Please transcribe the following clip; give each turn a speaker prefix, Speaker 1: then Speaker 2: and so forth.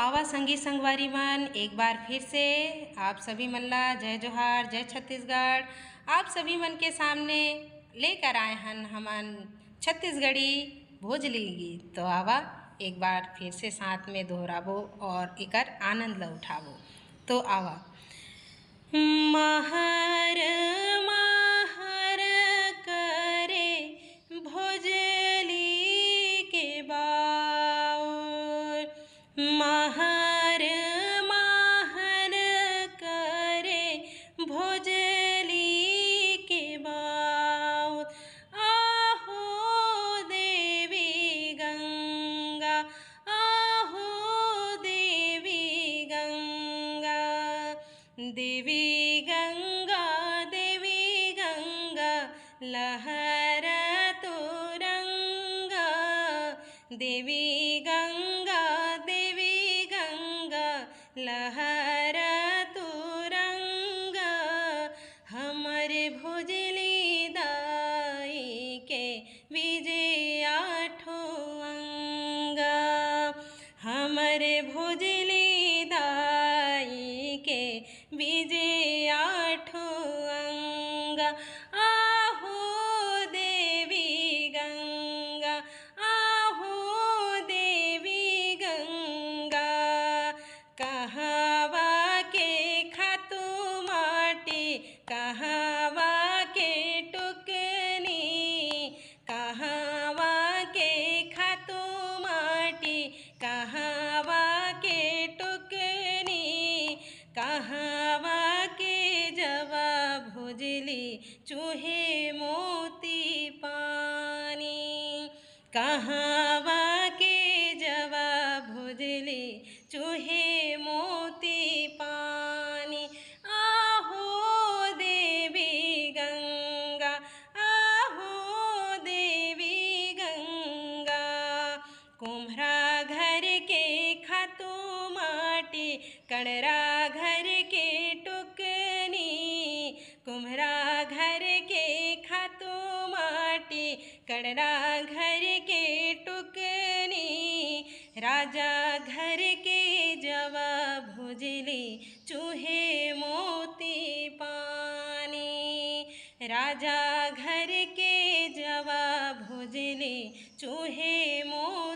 Speaker 1: आवा संगी संगवारी मन, एक बार फिर से आप सभी मन ला जय जोहार, जय छत्तीसगढ़। आप सभी मन के सामने लेकर आए हन हमन छत्तीसगढ़ी भोजली गीत। तो आवा एक बार फिर से साथ में दोहराबो और एकर आनंद ला उठाबो। तो आवा महर महर करे भोजली के बाउर, महर महर करे भोजली के बाउर। आहो देवी गंगा, आहो देवी गंगा, देवी गंगा, देवी गंगा लहर तुरंगा, देवी गंगा, देवी गंगा लहर तुरंगा। हमरे भोजली दाई के विजय आठों अंगा, हमरे भोजली दाई के विजय आठों अंगा। आहो देवी गंगा, आहो देवी गंगा, कहवा के खातू माटी, कहवा के टुकनी, कहवा के खातू माटी, कहवा के टुकनी, कहवा के जवा भोजली चूहे मोती पानी, कहवा के जवा भोजली चूहे मोती पानी। आहो देवी गंगा, आहो देवी गंगा, कुम्हरा घर के खातू माटी, कड़रा घर के टुकनी, कुम्हरा घर के खातू माटी, कड़रा घर के टुकनी, राजा घर के जवा भोजली चूहे मोती पानी, राजा घर के जवा भोजली चूहे मोती